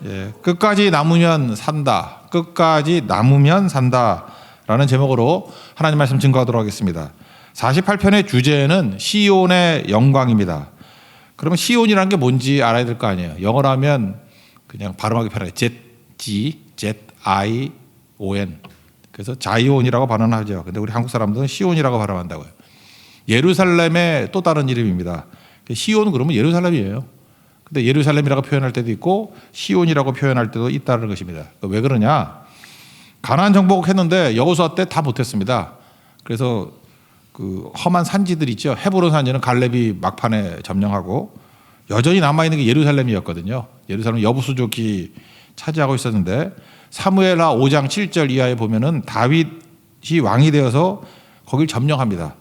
예, 끝까지 남으면 산다. 끝까지 남으면 산다라는 제목으로 하나님 말씀 증거하도록 하겠습니다. 48편의 주제는 시온의 영광입니다. 그러면 시온이라는 게 뭔지 알아야 될 거 아니에요. 영어로 하면 그냥 발음하기 편하게 Z-I-O-N. 그래서 자이온이라고 발음하죠. 근데 우리 한국 사람들은 시온이라고 발음한다고요. 예루살렘의 또 다른 이름입니다. 시온은 그러면 예루살렘이에요. 근데 예루살렘이라고 표현할 때도 있고 시온이라고 표현할 때도 있다는 것입니다. 왜 그러냐? 가나안 정복 했는데 여호수아 때 다 못했습니다. 그래서 그 험한 산지들 있죠. 헤브론 산지는 갈렙이 막판에 점령하고 여전히 남아있는 게 예루살렘이었거든요. 예루살렘 여부수족이 차지하고 있었는데 사무엘하 5장 7절 이하에 보면은 다윗이 왕이 되어서 거길 점령합니다.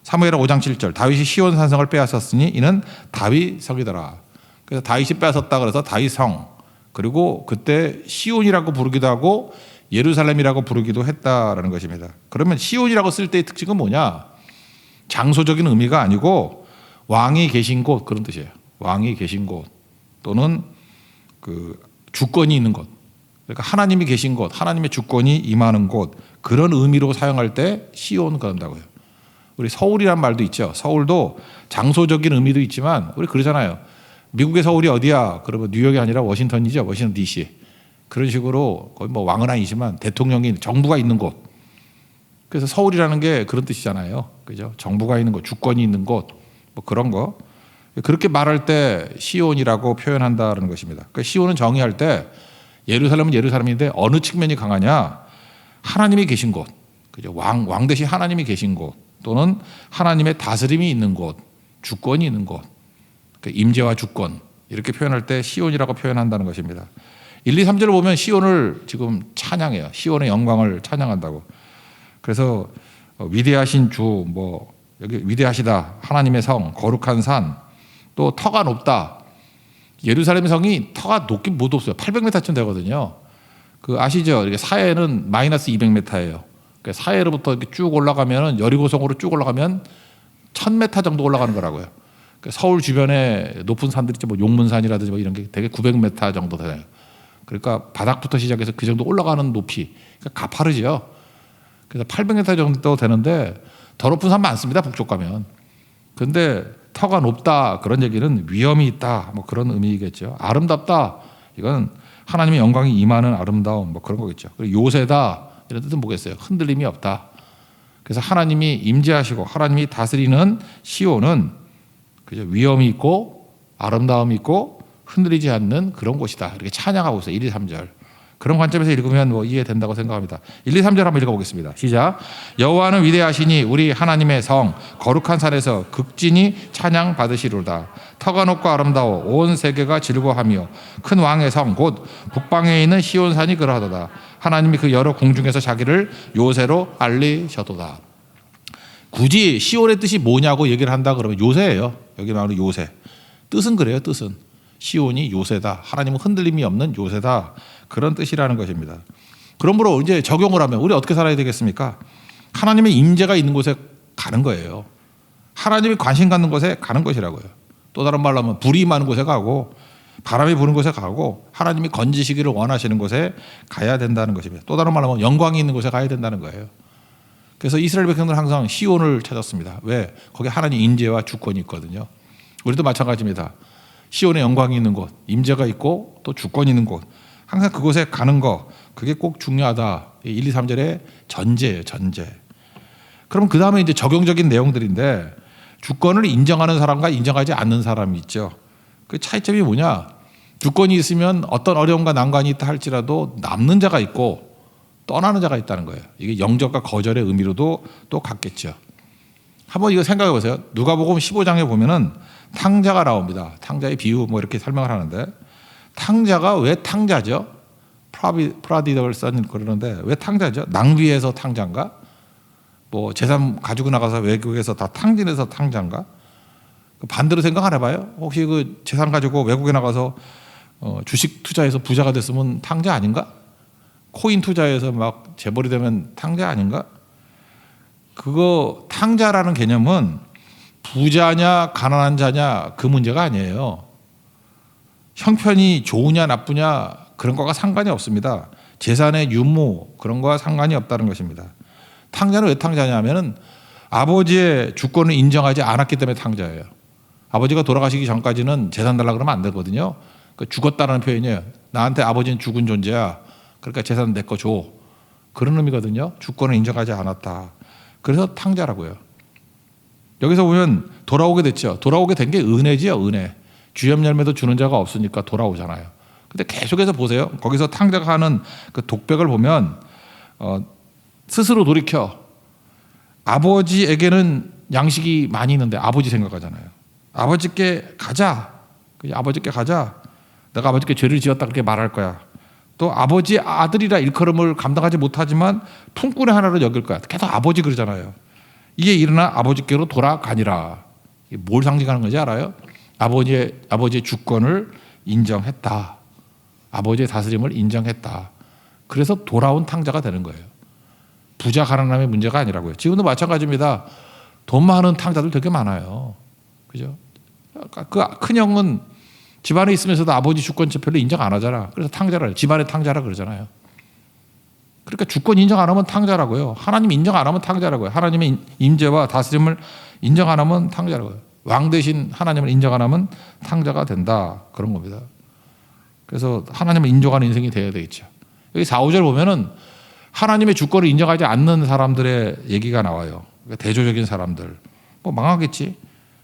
사무엘하 5장 7절 다윗이 시온 산성을 빼앗았으니 이는 다윗 성이더라. 그래서 다윗이 빼앗았다 그래서 다윗 성, 그리고 그때 시온이라고 부르기도 하고 예루살렘이라고 부르기도 했다라는 것입니다. 그러면 시온이라고 쓸 때의 특징은 뭐냐? 장소적인 의미가 아니고 왕이 계신 곳, 그런 뜻이에요. 왕이 계신 곳 또는 그 주권이 있는 곳. 그러니까 하나님이 계신 곳, 하나님의 주권이 임하는 곳, 그런 의미로 사용할 때 시온 그런다고요. 우리 서울이란 말도 있죠. 서울도 장소적인 의미도 있지만 우리 그러잖아요. 미국의 서울이 어디야? 그러면 뉴욕이 아니라 워싱턴이죠. 워싱턴 DC. 그런 식으로 거의 뭐 왕은 아니지만 대통령이 정부가 있는 곳. 그래서 서울이라는 게 그런 뜻이잖아요. 그죠? 정부가 있는 곳, 주권이 있는 곳, 뭐 그런 거. 그렇게 말할 때 시온이라고 표현한다는 것입니다. 그러니까 시온은 정의할 때 예루살렘은 예루살렘인데 어느 측면이 강하냐? 하나님이 계신 곳, 그죠? 왕 대신 하나님이 계신 곳, 또는 하나님의 다스림이 있는 곳, 주권이 있는 곳, 임재와 주권, 이렇게 표현할 때 시온이라고 표현한다는 것입니다. 1, 2, 3절을 보면 시온을 지금 찬양해요. 시온의 영광을 찬양한다고. 그래서 위대하신 주, 뭐 여기 위대하시다, 하나님의 성, 거룩한 산, 또 터가 높다. 예루살렘 성이 터가 높긴 못 높어요. 800m쯤 되거든요. 그 아시죠? 이렇게 사해는 마이너스 200m예요. 그러니까 사해로부터 이렇게 쭉 올라가면 여리고성으로 쭉 올라가면 1000m 정도 올라가는 거라고요. 그러니까 서울 주변에 높은 산들 있죠. 뭐 용문산이라든지 뭐 이런 게 되게 900m 정도 되요. 그러니까 바닥부터 시작해서 그 정도 올라가는 높이. 그러니까 가파르죠. 그래서 800m 정도 되는데 더 높은 산 많습니다. 북쪽 가면. 그런데 터가 높다, 그런 얘기는 위험이 있다, 뭐 그런 의미겠죠. 아름답다, 이건 하나님의 영광이 임하는 아름다움, 뭐 그런 거겠죠. 그리고 요새다, 이런 뜻은 뭐겠어요? 흔들림이 없다. 그래서 하나님이 임재하시고 하나님이 다스리는 시온은 그죠? 위험이 있고 아름다움이 있고 흔들리지 않는 그런 곳이다. 이렇게 찬양하고 있어요. 1, 2, 3절. 그런 관점에서 읽으면 뭐 이해된다고 생각합니다. 1, 2, 3절 한번 읽어보겠습니다. 시작. 여호와는 위대하시니 우리 하나님의 성 거룩한 산에서 극진히 찬양 받으시로다. 터가 높고 아름다워 온 세계가 즐거워하며 큰 왕의 성 곧 북방에 있는 시온산이 그러하도다. 하나님이 그 여러 공중에서 자기를 요새로 알리셔도다. 굳이 시온의 뜻이 뭐냐고 얘기를 한다 그러면 요새예요. 여기 나오는 요새. 뜻은 그래요. 뜻은 시온이 요새다. 하나님은 흔들림이 없는 요새다. 그런 뜻이라는 것입니다. 그러므로 이제 적용을 하면 우리 어떻게 살아야 되겠습니까? 하나님의 임재가 있는 곳에 가는 거예요. 하나님이 관심 갖는 곳에 가는 것이라고요. 또 다른 말로 하면 불이 임하는 곳에 가고 바람이 부는 곳에 가고 하나님이 건지시기를 원하시는 곳에 가야 된다는 것입니다. 또 다른 말로 하면 영광이 있는 곳에 가야 된다는 거예요. 그래서 이스라엘 백성들은 항상 시온을 찾았습니다. 왜? 거기 하나님 임재와 주권이 있거든요. 우리도 마찬가지입니다. 시온의 영광이 있는 곳, 임재가 있고 또 주권이 있는 곳, 항상 그곳에 가는 거, 그게 꼭 중요하다. 1, 2, 3절의 전제예요. 전제. 그럼 그 다음에 이제 적용적인 내용들인데 주권을 인정하는 사람과 인정하지 않는 사람이 있죠. 그 차이점이 뭐냐? 주권이 있으면 어떤 어려움과 난관이 있다 할지라도 남는 자가 있고 떠나는 자가 있다는 거예요. 이게 영접과 거절의 의미로도 또 같겠죠. 한번 이거 생각해 보세요. 누가복음 15장에 보면은 탕자가 나옵니다. 탕자의 비유 뭐 이렇게 설명을 하는데 탕자가 왜 탕자죠? 프라디더를 써는 그러는데 왜 탕자죠? 낭비해서 탕자인가? 뭐 재산 가지고 나가서 외국에서 다 탕진해서 탕자인가? 반대로 생각 안 해봐요? 혹시 그 재산 가지고 외국에 나가서 주식 투자해서 부자가 됐으면 탕자 아닌가? 코인 투자해서 막 재벌이 되면 탕자 아닌가? 그거 탕자라는 개념은 부자냐 가난한 자냐 그 문제가 아니에요. 형편이 좋으냐 나쁘냐 그런 거가 상관이 없습니다. 재산의 유무 그런 거와 상관이 없다는 것입니다. 탕자는 왜 탕자냐면은 아버지의 주권을 인정하지 않았기 때문에 탕자예요. 아버지가 돌아가시기 전까지는 재산 달라 그러면 안 되거든요. 그 죽었다라는 표현이에요. 나한테 아버지는 죽은 존재야. 그러니까 재산 내 거 줘. 그런 의미거든요. 주권을 인정하지 않았다. 그래서 탕자라고요. 여기서 보면 돌아오게 됐죠. 돌아오게 된 게 은혜지요. 은혜. 주염 열매도 주는 자가 없으니까 돌아오잖아요. 근데 계속해서 보세요. 거기서 탕자가 하는 그 독백을 보면 스스로 돌이켜 아버지에게는 양식이 많이 있는데 아버지 생각하잖아요. 아버지께 가자. 아버지께 가자. 내가 아버지께 죄를 지었다 그렇게 말할 거야. 또 아버지 아들이라 일컬음을 감당하지 못하지만 품꾼의 하나로 여길 거야. 계속 아버지 그러잖아요. 이에 일어나 아버지께로 돌아가니라. 뭘 상징하는 건지 알아요? 아버지의 주권을 인정했다. 아버지의 다스림을 인정했다. 그래서 돌아온 탕자가 되는 거예요. 부자 가난함의 문제가 아니라고요. 지금도 마찬가지입니다. 돈 많은 탕자들 되게 많아요. 그죠? 그 큰형은 집안에 있으면서도 아버지 주권자 별로 인정 안 하잖아. 그래서 탕자라, 집안의 탕자라 그러잖아요. 그러니까 주권 인정 안 하면 탕자라고요. 하나님 인정 안 하면 탕자라고요. 하나님의 임재와 다스림을 인정 안 하면 탕자라고요. 왕 대신 하나님을 인정 안 하면 탕자가 된다. 그런 겁니다. 그래서 하나님을 인정하는 인생이 되어야 되겠죠. 여기 4, 5절 보면은 하나님의 주권을 인정하지 않는 사람들의 얘기가 나와요. 그러니까 대조적인 사람들. 뭐 망하겠지.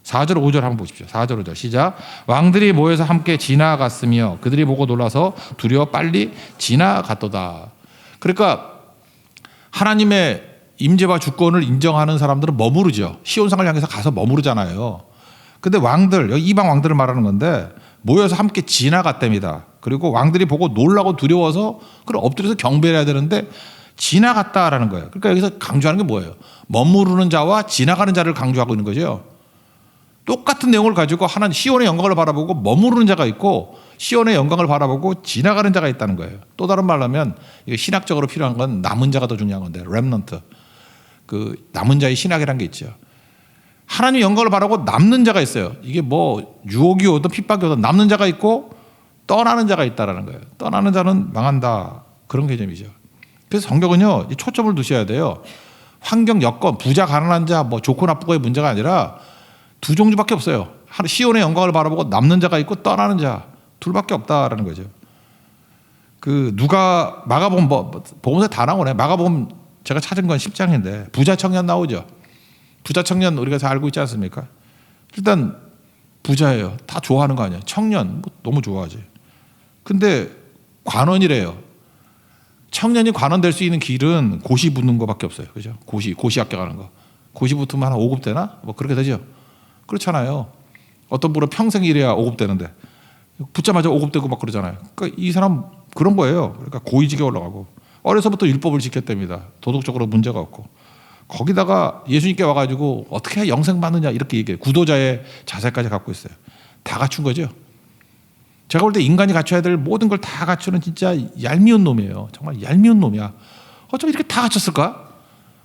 4절 5절 한번 보십시오. 4절 5절 시작. 왕들이 모여서 함께 지나갔으며 그들이 보고 놀라서 두려워 빨리 지나갔도다. 그러니까 하나님의 임재와 주권을 인정하는 사람들은 머무르죠. 시온상을 향해서 가서 머무르잖아요. 근데 왕들, 여기 이방 왕들을 말하는 건데 모여서 함께 지나갔답니다. 그리고 왕들이 보고 놀라고 두려워서 그럼 엎드려서 경배해야 되는데 지나갔다라는 거예요. 그러니까 여기서 강조하는 게 뭐예요? 머무르는 자와 지나가는 자를 강조하고 있는 거죠. 똑같은 내용을 가지고 하나님 시온의 영광을 바라보고 머무르는 자가 있고 시온의 영광을 바라보고 지나가는 자가 있다는 거예요. 또 다른 말로 하면 이게 신학적으로 필요한 건 남은 자가 더 중요한 건데 렘넌트. 그 남은 자의 신학이라는 게 있죠. 하나님 영광을 바라보고 남는 자가 있어요. 이게 뭐 유혹이 오든 핍박이 오든 남는 자가 있고 떠나는 자가 있다라는 거예요. 떠나는 자는 망한다. 그런 개념이죠. 그래서 성경은요, 초점을 두셔야 돼요. 환경, 여건, 부자, 가난한 자, 뭐 좋고 나쁘고의 문제가 아니라 두 종류밖에 없어요. 시온의 영광을 바라보고 남는 자가 있고 떠나는 자 둘밖에 없다라는 거죠. 그 누가 마가복음 복음서에 다 나오네. 마가복음 제가 찾은 건 10장인데 부자 청년 나오죠. 부자 청년 우리가 잘 알고 있지 않습니까? 일단 부자예요. 다 좋아하는 거 아니에요. 청년 뭐 너무 좋아하지. 근데 관원이래요. 청년이 관원 될 수 있는 길은 고시 붙는 거밖에 없어요. 그죠? 고시 합격하는 거. 고시 붙으면 한 5급 되나? 뭐 그렇게 되죠. 그렇잖아요. 어떤 분은 평생 일해야 5급 되는데 붙자마자 5급 되고 막 그러잖아요. 그러니까 이 사람 그런 거예요. 그러니까 고위직에 올라가고 어려서부터 율법을 지켰답니다. 도덕적으로 문제가 없고 거기다가 예수님께 와가지고 어떻게 영생 받느냐 이렇게 얘기해요. 구도자의 자세까지 갖고 있어요. 다 갖춘 거죠. 제가 볼 때 인간이 갖춰야 될 모든 걸 다 갖추는 진짜 얄미운 놈이에요. 정말 얄미운 놈이야. 어쩜 이렇게 다 갖췄을까?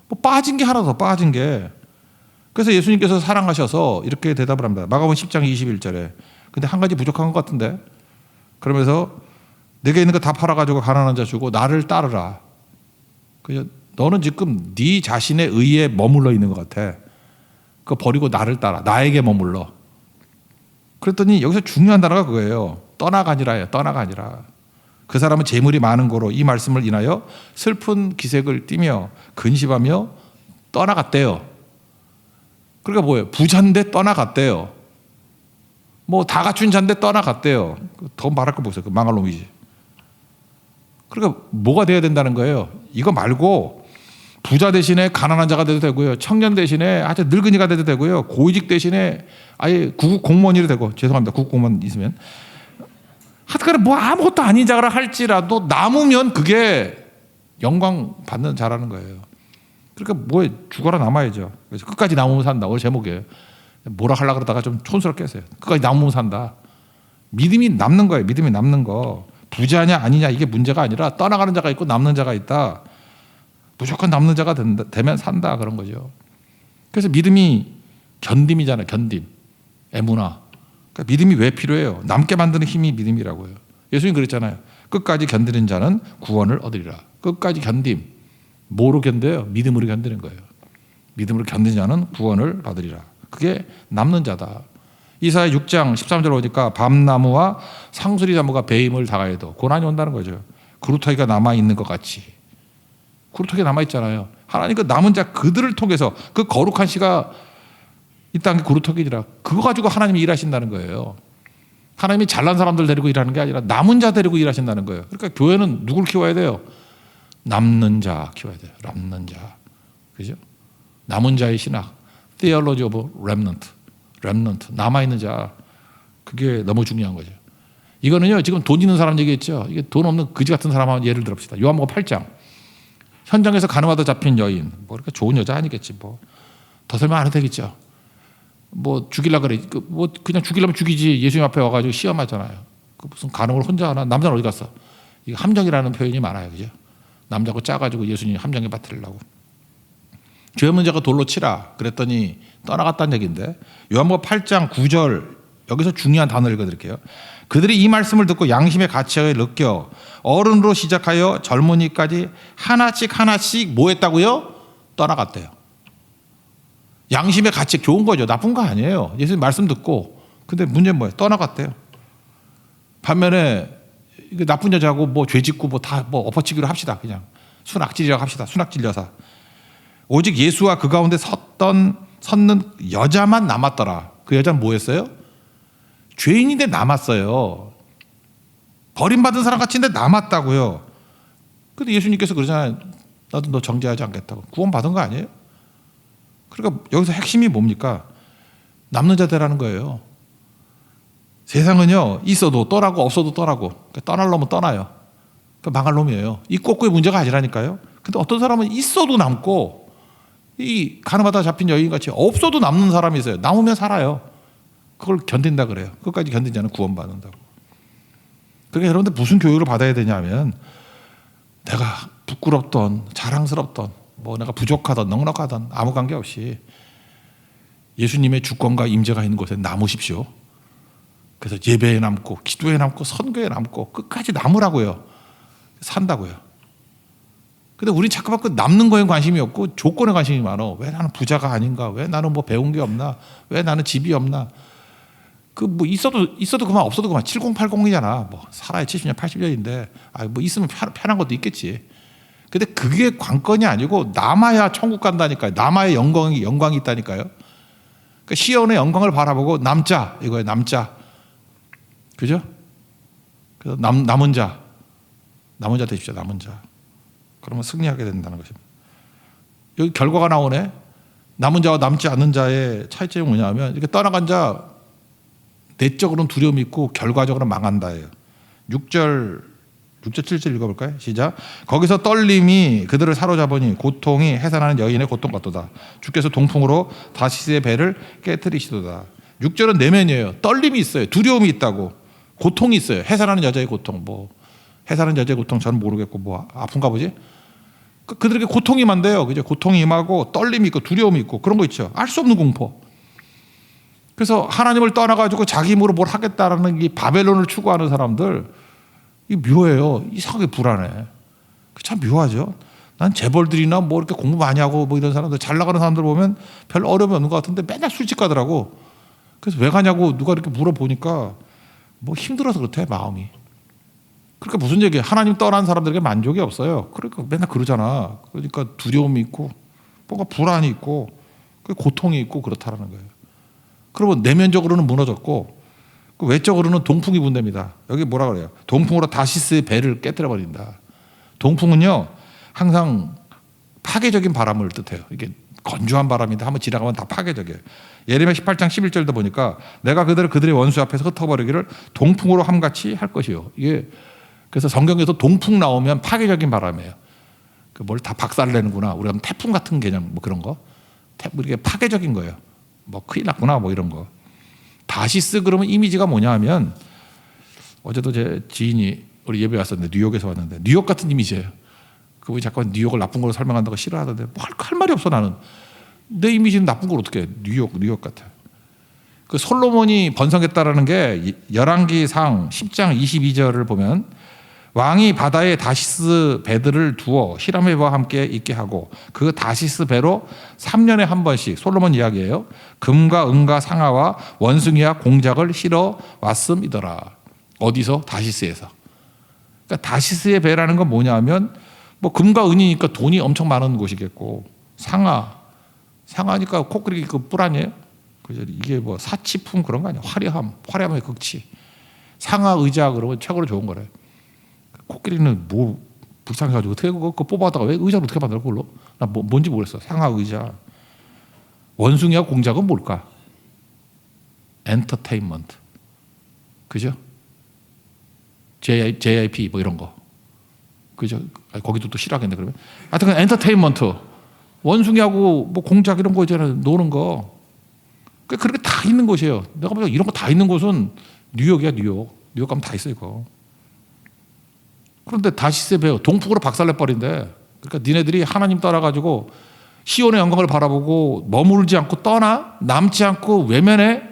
뭐 빠진 게 하나 더 빠진 게. 그래서 예수님께서 사랑하셔서 이렇게 대답을 합니다. 마가복음 10장 21절에. 근데 한 가지 부족한 것 같은데. 그러면서 내게 있는 거 다 팔아가지고 가난한 자 주고 나를 따르라. 그죠? 너는 지금 네 자신의 의에 머물러 있는 것 같아. 그거 버리고 나를 따라. 나에게 머물러. 그랬더니 여기서 중요한 단어가 그거예요. 떠나가니라예요. 떠나가니라. 그 사람은 재물이 많은 거로 이 말씀을 인하여 슬픈 기색을 띠며 근심하며 떠나갔대요. 그러니까 뭐예요? 부자인데 떠나갔대요. 뭐 다 갖춘 자인데 떠나갔대요. 더 말할 거 보세요. 그 망할 놈이지. 그러니까 뭐가 돼야 된다는 거예요? 이거 말고 부자 대신에 가난한 자가 돼도 되고요. 청년 대신에 아주 늙은이가 돼도 되고요. 고위직 대신에 아예 구급 공무원이 되고 죄송합니다. 구급 공무원 있으면 하여튼 뭐 아무것도 아닌 자라 할지라도 남으면 그게 영광 받는 자라는 거예요. 그러니까 뭐에 죽어라 남아야죠. 그래서 끝까지 남으면 산다. 오늘 제목이에요. 뭐라 하려고 그러다가 좀 촌스럽게 했어요. 끝까지 남으면 산다. 믿음이 남는 거예요. 믿음이 남는 거. 부자냐 아니냐 이게 문제가 아니라 떠나가는 자가 있고 남는 자가 있다. 무조건 남는 자가 되면 산다 그런 거죠. 그래서 믿음이 견딤이잖아요. 견딤. 에무나. 그러니까 믿음이 왜 필요해요? 남게 만드는 힘이 믿음이라고요. 예수님 그랬잖아요. 끝까지 견디는 자는 구원을 얻으리라. 끝까지 견딤. 뭐로 견뎌요? 믿음으로 견디는 거예요. 믿음으로 견디는 자는 구원을 받으리라. 그게 남는 자다. 이사야 6장 13절 보니까 밤나무와 상수리 나무가 배임을 당하여도 고난이 온다는 거죠. 그루터기가 남아있는 것 같이. 그루터기가 남아있잖아요. 하나님 그 남은 자 그들을 통해서 그 거룩한 씨가 이 땅의 그루터기니라. 그거 가지고 하나님이 일하신다는 거예요. 하나님이 잘난 사람들 데리고 일하는 게 아니라 남은 자 데리고 일하신다는 거예요. 그러니까 교회는 누굴 키워야 돼요? 남는 자 키워야 돼요. 남는 자. 그죠? 남은 자의 신학. Theology of Remnant. 남아있는 자. 그게 너무 중요한 거죠. 이거는요, 지금 돈 있는 사람 얘기했죠. 이게 돈 없는 그지 같은 사람 한번 예를 들읍시다. 요한복음 8장. 현장에서 가늠하다 잡힌 여인. 뭐 그렇게 좋은 여자 아니겠지. 뭐 더 설명 안 해도 되겠죠. 뭐 죽이려고 그래. 뭐 그냥 죽이려면 죽이지. 예수님 앞에 와가지고 시험하잖아요. 그 무슨 간음을 혼자 하나. 남자는 어디 갔어? 이거 함정이라는 표현이 많아요. 그죠? 남자고 짜가지고 예수님 함정에 빠뜨리려고. 죄 없는 자가 돌로 치라. 그랬더니 떠나갔다는 얘기인데 요한복음 8장 9절 여기서 중요한 단어를 읽어드릴게요. 그들이 이 말씀을 듣고 양심의 가치를 느껴 어른으로 시작하여 젊은이까지 하나씩 뭐 했다고요? 떠나갔대요. 양심의 가치 좋은 거죠. 나쁜 거 아니에요. 예수님 말씀 듣고. 근데 문제는 뭐예요? 떠나갔대요. 반면에 나쁜 여자고 뭐 죄 짓고 뭐 다 뭐 엎어치기로 합시다. 그냥 순악질이라고 합시다. 순악질 여사. 오직 예수와 그 가운데 섰는 여자만 남았더라. 그 여자는 뭐 했어요? 죄인인데 남았어요. 버림받은 사람 같은데 남았다고요. 근데 예수님께서 그러잖아요. 나도 너 정죄하지 않겠다고. 구원받은 거 아니에요? 그러니까 여기서 핵심이 뭡니까? 남는 자들라는 거예요. 세상은요, 있어도 떠나고 없어도 떠나고. 그러니까 떠날 놈은 떠나요. 그러니까 망할 놈이에요. 이 꼬꾸의 문제가 아니라니까요. 근데 어떤 사람은 있어도 남고 이 가늠하다 잡힌 여인같이 없어도 남는 사람이 있어요. 남으면 살아요. 그걸 견딘다 그래요. 끝까지 견딘 자는 구원받는다고. 그러니까 여러분들 무슨 교육을 받아야 되냐면 내가 부끄럽던 자랑스럽던 뭐 내가 부족하던 넉넉하던 아무 관계없이 예수님의 주권과 임재가 있는 곳에 남으십시오. 그래서 예배에 남고 기도에 남고 선교에 남고 끝까지 남으라고요. 산다고요. 근데 우리 자꾸만 그 남는 거에 관심이 없고 조건에 관심이 많아. 왜 나는 부자가 아닌가? 왜 나는 뭐 배운 게 없나? 왜 나는 집이 없나? 그 뭐 있어도 그만 없어도 그만 7080이잖아. 뭐 살아야 70년 80년인데 뭐 있으면 편한 것도 있겠지. 근데 그게 관건이 아니고 남아야 천국 간다니까요. 남아야 영광이 있다니까요. 그러니까 시온의 영광을 바라보고 남자 이거예요. 남자. 그죠? 그래서 남은 자 되십시오. 남은 자. 그러면 승리하게 된다는 것입니다. 여기 결과가 나오네. 남은 자와 남지 않는 자의 차이점이 뭐냐면 이렇게 떠나간 자 내적으로는 두려움이 있고 결과적으로는 망한다예요. 6절 7절 읽어볼까요? 시작. 거기서 떨림이 그들을 사로잡으니 고통이 해산하는 여인의 고통 같도다. 주께서 동풍으로 다시스의 배를 깨트리시도다. 6절은 내면이에요. 떨림이 있어요. 두려움이 있다고. 고통이 있어요. 해산하는 여자의 고통. 뭐 해산하는 여자의 고통 저는 모르겠고 뭐 아픈가 보지? 그들에게 고통이 많대요. 그죠? 고통이 임하고 떨림이 있고 두려움이 있고 그런 거 있죠. 알 수 없는 공포. 그래서 하나님을 떠나가지고 자기 힘으로 뭘 하겠다라는 이 바벨론을 추구하는 사람들 이 묘해요. 이상하게 불안해. 참 묘하죠. 난 재벌들이나 뭐 이렇게 공부 많이 하고 뭐 이런 사람들 잘 나가는 사람들 보면 별 어려움이 없는 것 같은데 맨날 술집 가더라고. 그래서 왜 가냐고 누가 이렇게 물어보니까 뭐 힘들어서 그렇대 마음이. 그러니까 무슨 얘기야? 하나님 떠난 사람들에게 만족이 없어요. 그러니까 맨날 그러잖아. 그러니까 두려움이 있고 뭔가 불안이 있고 고통이 있고 그렇다라는 거예요. 그러면 내면적으로는 무너졌고 외적으로는 동풍이 분답니다. 여기 뭐라 그래요? 동풍으로 다시스의 배를 깨뜨려 버린다. 동풍은요 항상 파괴적인 바람을 뜻해요. 이게 건조한 바람인데 한번 지나가면 다 파괴적이에요. 예레미야 18장 11절도 보니까 내가 그들의 원수 앞에서 흩어버리기를 동풍으로 함같이 할 것이요. 이게 그래서 성경에서 동풍 나오면 파괴적인 바람이에요. 뭘 다 박살내는구나. 우리가 태풍 같은 개념 뭐 그런 거. 이게 파괴적인 거예요. 뭐 큰일 났구나 뭐 이런 거. 다시스 그러면 이미지가 뭐냐 하면 어제도 제 지인이 우리 예배 왔었는데 뉴욕에서 왔는데 뉴욕 같은 이미지예요. 그분이 자꾸 뉴욕을 나쁜 걸로 설명한다고 싫어하던데 뭐 할 말이 없어 나는. 내 이미지는 나쁜 걸 어떻게 해. 뉴욕 같아. 그 솔로몬이 번성했다라는 게 열왕기상 10장 22절을 보면 왕이 바다에 다시스 배들을 두어 히람의 배와 함께 있게 하고 그 다시스 배로 3년에 한 번씩 솔로몬 이야기예요. 금과 은과 상아와 원숭이와 공작을 실어 왔음이더라. 어디서? 다시스에서. 그러니까 다시스의 배라는 건 뭐냐면 뭐 금과 은이니까 돈이 엄청 많은 곳이겠고 상아니까 코끼리 그 뿔 아니에요? 그죠? 이게 뭐 사치품 그런 거 아니야? 화려함의 극치. 상아 의자 그러면 최고로 좋은 거래. 코끼리는 뭐 불쌍해가지고 어떻게 그거 뽑아다가 왜 의자를 어떻게 만들어 그걸로? 나 뭔지 모르겠어. 상하 의자. 원숭이와 공작은 뭘까? 엔터테인먼트. 그죠? JIP 뭐 이런 거. 그죠? 거기도 또 싫어하겠네 그러면. 하여튼 엔터테인먼트. 원숭이하고 뭐 공작 이런 거 있잖아요. 노는 거. 그렇게 다 있는 곳이에요. 내가 보기엔 이런 거 다 있는 곳은 뉴욕이야 뉴욕. 뉴욕 가면 다 있어 이거. 그런데 다시스의 배우 동풍으로 박살내버린대. 그러니까 니네들이 하나님 따라가지고 시온의 영광을 바라보고 머무르지 않고 떠나 남지 않고 외면해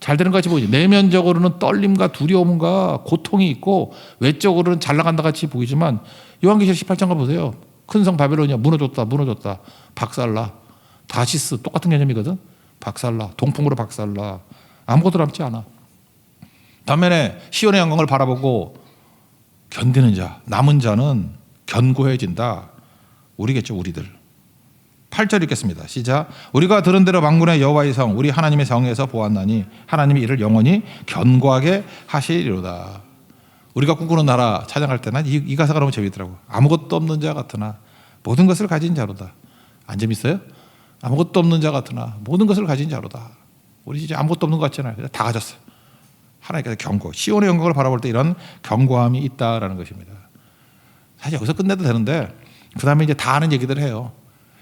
잘 되는 것 같이 보이지. 내면적으로는 떨림과 두려움과 고통이 있고 외적으로는 잘 나간다 같이 보이지만 요한계시록 18장을 보세요. 큰 성 바벨론이야 무너졌다 박살나. 다시스 똑같은 개념이거든. 박살나. 동풍으로 박살나. 아무것도 남지 않아. 반면에 시온의 영광을 바라보고 견디는 자, 남은 자는 견고해진다. 우리겠죠, 우리들. 8절 읽겠습니다. 시작. 우리가 들은 대로 만군의 여호와의 성, 우리 하나님의 성에서 보았나니 하나님이 이를 영원히 견고하게 하시리로다. 우리가 꿈꾸는 나라 찬양할 때는 이 가사가 너무 재밌더라고. 아무것도 없는 자 같으나 모든 것을 가진 자로다. 안 재밌어요? 아무것도 없는 자 같으나 모든 것을 가진 자로다. 우리 진짜 아무것도 없는 것 같잖아요. 다 가졌어. 하나님께서 견고, 시온의 영광을 바라볼 때 이런 견고함이 있다라는 것입니다. 사실 여기서 끝내도 되는데 그 다음에 이제 다 아는 얘기들을 해요.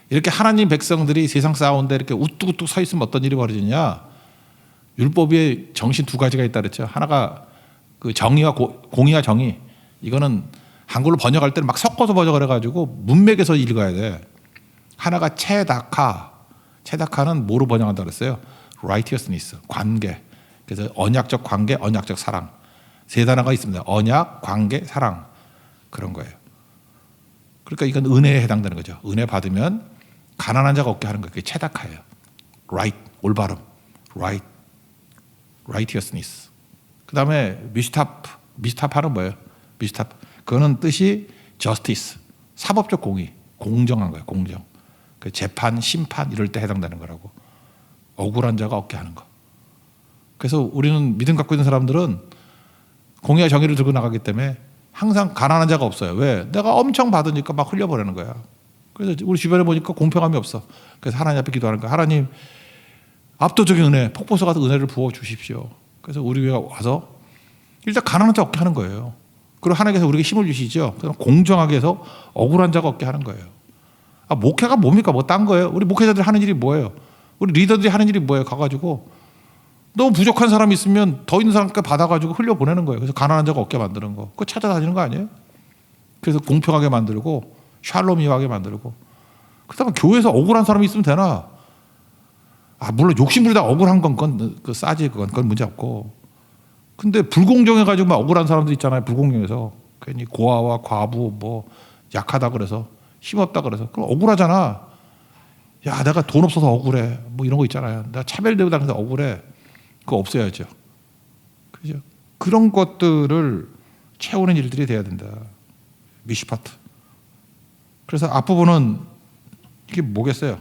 이렇게 하나님 백성들이 세상 싸운데 이렇게 우뚝우뚝 서 있으면 어떤 일이 벌어지냐? 율법에 정신 두 가지가 있다 그랬죠. 하나가 그 정의와 공의와 정의. 이거는 한글로 번역할 때는 막 섞어서 번역을 해가지고 문맥에서 읽어야 돼. 하나가 체다카는 뭐로 번역한다 그랬어요? righteousness, 관계. 그래서 언약적 관계, 언약적 사랑. 세 단어가 있습니다. 언약, 관계, 사랑. 그런 거예요. 그러니까 이건 은혜에 해당되는 거죠. 은혜 받으면 가난한 자가 없게 하는 거예요. 그게 체다카예요. right, 올바름. righteousness. 그 다음에 미스타파는 뭐예요? 미스타파. 그거는 뜻이 justice. 사법적 공의. 공정한 거예요. 공정. 그 재판, 심판 이럴 때 해당되는 거라고. 억울한 자가 없게 하는 거. 그래서 우리는 믿음 갖고 있는 사람들은 공의와 정의를 들고 나가기 때문에 항상 가난한 자가 없어요. 왜? 내가 엄청 받으니까 막 흘려버리는 거야. 그래서 우리 주변에 보니까 공평함이 없어. 그래서 하나님 앞에 기도하는 거야. 하나님 압도적인 은혜, 폭포수 같은 은혜를 부어 주십시오. 그래서 우리 교회가 와서 일단 가난한 자 없게 하는 거예요. 그리고 하나님께서 우리에게 힘을 주시죠. 그럼 공정하게 해서 억울한 자가 없게 하는 거예요. 아, 목회가 뭡니까? 뭐 딴 거예요? 우리 목회자들이 하는 일이 뭐예요? 우리 리더들이 하는 일이 뭐예요? 가가지고 너무 부족한 사람이 있으면 더 있는 사람께 받아가지고 흘려보내는 거예요. 그래서 가난한 자가 없게 만드는 거. 그거 찾아다니는 거 아니에요? 그래서 공평하게 만들고 샬롬이하게 만들고. 그렇다면 교회에서 억울한 사람이 있으면 되나? 아, 물론 욕심부리다 억울한 건 그 싸지 그건 문제 없고. 근데 불공정해가지고 막 억울한 사람들 있잖아요. 불공정해서 괜히 고아와 과부 뭐 약하다 그래서 힘없다 그래서 그럼 억울하잖아. 야, 내가 돈 없어서 억울해. 뭐 이런 거 있잖아요. 내가 차별대우 당해서 억울해. 그거 없어야죠. 그죠? 그런 것들을 채우는 일들이 돼야 된다. 미시파트. 그래서 앞부분은 이게 뭐겠어요?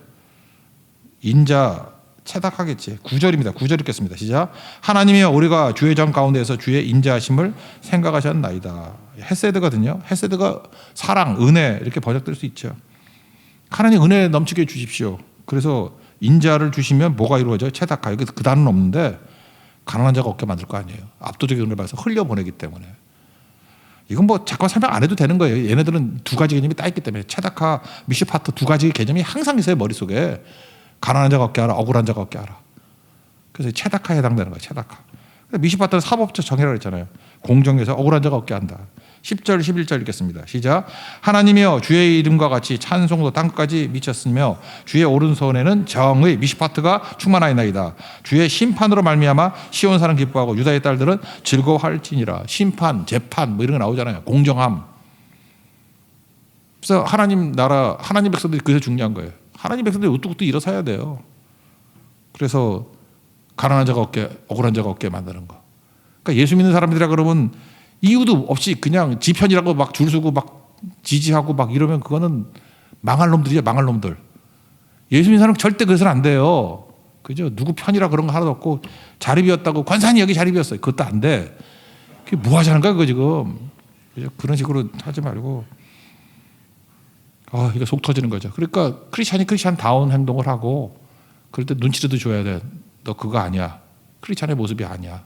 인자 체닥하겠지. 9절입니다. 9절 읽겠습니다. 시작. 하나님이여 우리가 주의 전 가운데에서 주의 인자하심을 생각하셨나이다. 헤세드거든요. 헤세드가 사랑, 은혜 이렇게 번역될 수 있죠. 하나님 은혜 넘치게 해주십시오. 그래서 인자를 주시면 뭐가 이루어져요? 체닥하. 여기 그 단어는 없는데 가난한 자가 없게 만들 거 아니에요. 압도적인 은혜를 받아서 흘려보내기 때문에. 이건 뭐 잠깐 설명 안 해도 되는 거예요. 얘네들은 두 가지 개념이 딱 있기 때문에 체다카, 미시파트 두 가지 개념이 항상 있어요. 머릿속에. 가난한 자가 없게 하라, 억울한 자가 없게 하라. 그래서 체다카에 해당되는 거예요. 체다카. 미시파트는 사법적 정의라고 했잖아요. 공정에서 억울한 자가 없게 한다. 10절 11절 읽겠습니다. 시작. 하나님이여 주의 이름과 같이 찬송도 땅까지 미쳤으며 주의 오른손에는 정의 미시파트가 충만하이나이다. 주의 심판으로 말미암아 시온 사람 기뻐하고 유다의 딸들은 즐거워할지니라. 심판, 재판 뭐 이런 거 나오잖아요. 공정함. 그래서 하나님 나라, 하나님 백성들이 그게 중요한 거예요. 하나님 백성들이 우뚝우뚝 일어서야 돼요. 그래서 가난한 자가 없게, 억울한 자가 없게 만드는 거. 그러니까 예수 믿는 사람들이라 그러면 이유도 없이 그냥 지 편이라고 막 줄 서고 막 지지하고 막 이러면 그거는 망할 놈들이야, 망할 놈들. 예수 믿는 사람은 절대 그래서는 안 돼요. 그죠? 누구 편이라 그런 거 하나도 없고 자리 비었다고 권사님 여기 자리 비었어요. 그것도 안 돼. 그게 뭐 하자는 거야, 그거 지금. 그죠? 그런 식으로 하지 말고. 이거 속 터지는 거죠. 그러니까 크리스찬다운 행동을 하고 그럴 때 눈치라도 줘야 돼. 너 그거 아니야. 크리스찬의 모습이 아니야.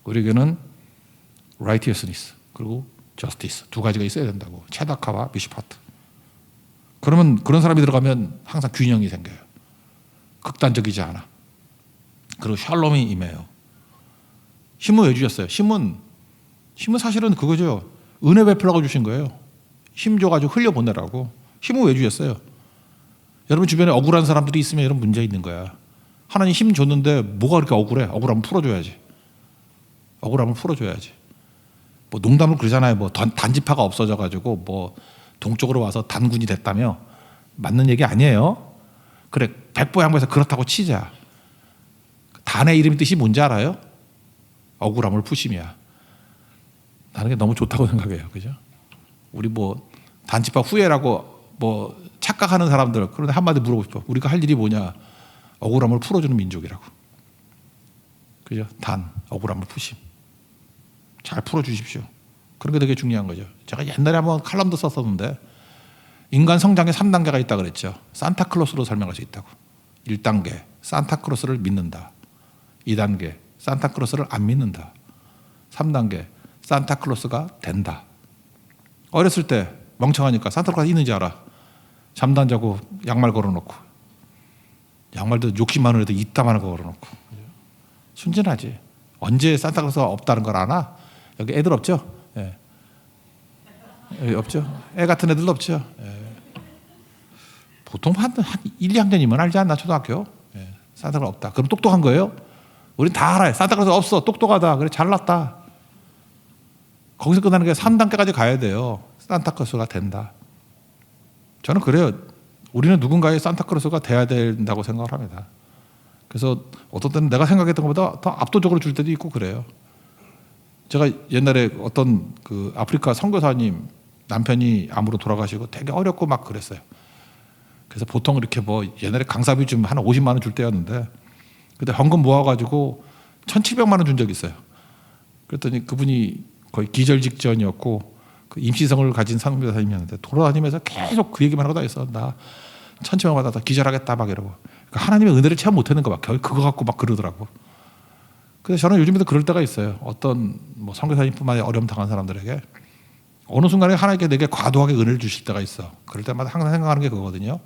우리에게는 righteousness 그리고 justice 두 가지가 있어야 된다고. 체다카와 미시파트. 그러면 그런 사람이 들어가면 항상 균형이 생겨요. 극단적이지 않아. 그리고 샬롬이 임해요. 힘은 왜 주셨어요? 힘은 사실은 그거죠. 은혜 베풀라고 주신 거예요. 힘 줘가지고 흘려보내라고. 힘은 왜 주셨어요? 여러분 주변에 억울한 사람들이 있으면 이런 문제 있는 거야. 하나님 힘 줬는데 뭐가 그렇게 억울해? 억울하면 풀어줘야지. 억울함을 풀어줘야지. 뭐 농담을 그러잖아요. 뭐 단지파가 없어져가지고 뭐 동쪽으로 와서 단군이 됐다며. 맞는 얘기 아니에요. 그래 백보양보에서 그렇다고 치자. 단의 이름 뜻이 뭔지 알아요? 억울함을 푸심이야. 나는 게 너무 좋다고 생각해요. 그죠? 우리 뭐 단지파 후예라고 뭐 착각하는 사람들 그런데 한마디 물어보고 싶어. 우리가 할 일이 뭐냐? 억울함을 풀어주는 민족이라고. 그죠? 억울함을 푸심. 잘 풀어주십시오. 그런 게 되게 중요한 거죠. 제가 옛날에 한번 칼럼도 썼었는데 인간 성장에 3단계가 있다고 그랬죠. 산타클로스로 설명할 수 있다고. 1단계 산타클로스를 믿는다. 2단계 산타클로스를 안 믿는다. 3단계 산타클로스가 된다. 어렸을 때 멍청하니까 산타클로스가 있는지 알아. 잠도 안 자고 양말 걸어놓고 양말도 욕심 많은 애도 이따만한 거 걸어놓고 순진하지. 언제 산타클로스가 없다는 걸 아나? 여기 애들 없죠? 예. 여기 없죠? 애 같은 애들도 없죠? 예. 보통 한 1, 2학년이면 알지 않나? 초등학교. 예. 산타클로스 없다. 그럼 똑똑한 거예요? 우린 다 알아요. 산타클로스 없어. 똑똑하다. 그래 잘났다. 거기서 끝나는 게 3단계까지 가야 돼요. 산타클로스가 된다. 저는 그래요. 우리는 누군가의 산타클로스가 돼야 된다고 생각을 합니다. 그래서 어떤 때는 내가 생각했던 것보다 더 압도적으로 줄 때도 있고 그래요. 제가 옛날에 어떤 그 아프리카 선교사님 남편이 암으로 돌아가시고 되게 어렵고 막 그랬어요. 그래서 보통 이렇게 뭐 옛날에 강사비 좀 한 50만 원 줄 때였는데 그때 헌금 모아가지고 1,700만 원 준 적이 있어요. 그랬더니 그분이 거의 기절 직전이었고 그 임시성을 가진 선교사님이었는데 돌아다니면서 계속 그 얘기만 하고 다녔어. 나 1,700만 원 받아 기절하겠다 막 이러고. 그러니까 하나님의 은혜를 체험 못하는 거 막 그거 갖고 막 그러더라고. 그래서 저는 요즘에도 그럴 때가 있어요. 어떤 뭐 선교사님뿐만 아니라 어려움 당한 사람들에게 어느 순간에 하나님께 내게 과도하게 은혜를 주실 때가 있어. 그럴 때마다 항상 생각하는 게 그거거든요.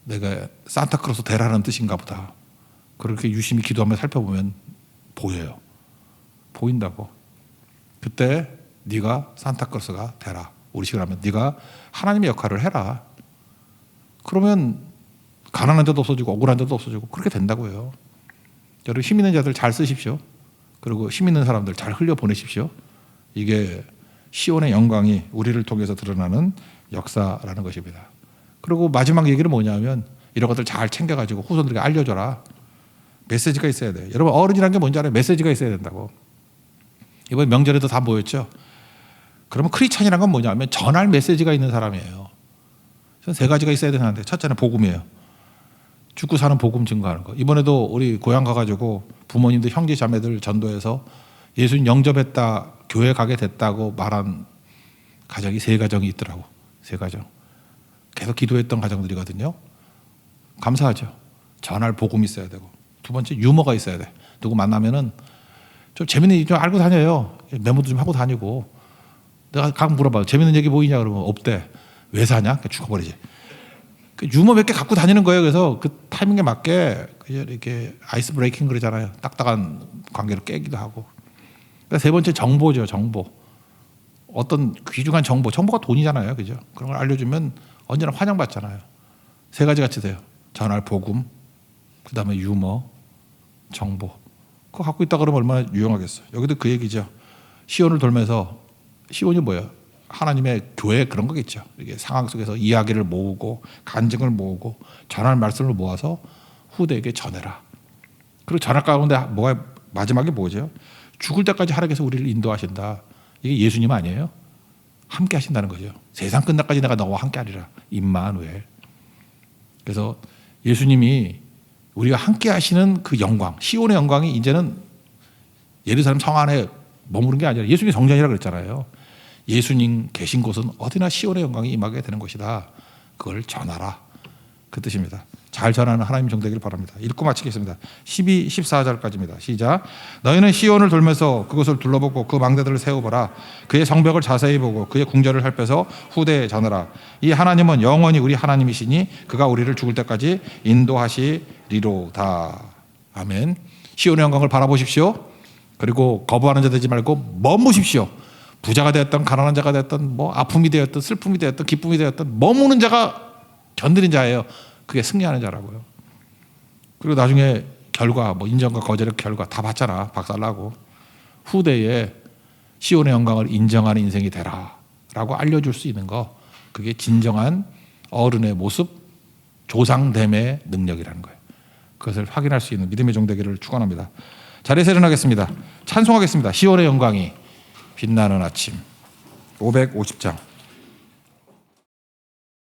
내가 산타클로스 되라는 뜻인가 보다. 그렇게 유심히 기도하며 살펴보면 보여요. 보인다고. 그때 네가 산타클로스가 되라. 우리식으로 하면 네가 하나님의 역할을 해라. 그러면 가난한 자도 없어지고 억울한 자도 없어지고 그렇게 된다고요. 여러분 힘 있는 자들 잘 쓰십시오. 그리고 힘 있는 사람들 잘 흘려보내십시오. 이게 시온의 영광이 우리를 통해서 드러나는 역사라는 것입니다. 그리고 마지막 얘기는 뭐냐면 이런 것들 잘 챙겨가지고 후손들에게 알려줘라. 메시지가 있어야 돼요. 여러분 어른이라는 게 뭔지 알아요? 메시지가 있어야 된다고. 이번 명절에도 다 모였죠. 그러면 크리스찬이라는 건 뭐냐면 전할 메시지가 있는 사람이에요. 세 가지가 있어야 되는데 첫째는 복음이에요. 죽고 사는 복음 증거하는 거. 이번에도 우리 고향 가가지고 부모님들 형제 자매들 전도해서 예수님 영접했다 교회 가게 됐다고 말한 가정이 3가정이 있더라고. 3가정. 계속 기도했던 가정들이거든요. 감사하죠. 전할 복음이 있어야 되고. 두 번째 유머가 있어야 돼. 누구 만나면은 좀 재밌는 얘기 좀 알고 다녀요. 메모도 좀 하고 다니고. 내가 가끔 물어봐요. 재밌는 얘기 보이냐 그러면 없대. 왜 사냐? 죽어버리지. 유머 몇 개 갖고 다니는 거예요. 그래서 그 타이밍에 맞게 이렇게 아이스 브레이킹 그러잖아요. 딱딱한 관계를 깨기도 하고. 그러니까 세 번째 정보죠. 정보. 어떤 귀중한 정보가 돈이잖아요, 그죠? 그런 걸 알려주면 언제나 환영받잖아요. 세 가지 같이 돼요. 전할 복음, 그 다음에 유머, 정보. 그거 갖고 있다 그러면 얼마나 유용하겠어요. 여기도 그 얘기죠. 시온을 돌면서 시온이 뭐예요? 하나님의 교회 그런 거겠죠. 이게 상황 속에서 이야기를 모으고 간증을 모으고 전할 말씀을 모아서 후대에게 전해라. 그리고 전할 가운데 뭐가 마지막에 뭐죠? 죽을 때까지 하나님께서 우리를 인도하신다. 이게 예수님 아니에요? 함께 하신다는 거죠. 세상 끝날까지 내가 너와 함께 하리라. 임마누엘. 그래서 예수님이 우리가 함께 하시는 그 영광, 시온의 영광이 이제는 예루살렘 성 안에 머무는 게 아니라 예수님이 성전이라 그랬잖아요. 예수님 계신 곳은 어디나 시온의 영광이 임하게 되는 것이다. 그걸 전하라. 그 뜻입니다. 잘 전하는 하나님 종 되기를 바랍니다. 읽고 마치겠습니다. 12, 14절까지입니다. 시작. 너희는 시온을 돌면서 그것을 둘러보고 그 망대들을 세워보라. 그의 성벽을 자세히 보고 그의 궁전을 살펴서 후대에 전하라. 이 하나님은 영원히 우리 하나님이시니 그가 우리를 죽을 때까지 인도하시리로다. 아멘. 시온의 영광을 바라보십시오. 그리고 거부하는 자 되지 말고 머무십시오. 부자가 되었던 가난한 자가 되었던 뭐 아픔이 되었던 슬픔이 되었던 기쁨이 되었던 머무는 자가 견디는 자예요. 그게 승리하는 자라고요. 그리고 나중에 결과 뭐 인정과 거절의 결과 다 봤잖아. 박살나고 후대에 시온의 영광을 인정하는 인생이 되라라고 알려줄 수 있는 거, 그게 진정한 어른의 모습, 조상됨의 능력이라는 거예요. 그것을 확인할 수 있는 믿음의 종 되기를 축원합니다. 자리에서 일어나겠습니다. 찬송하겠습니다. 시온의 영광이 빛나는 아침 550장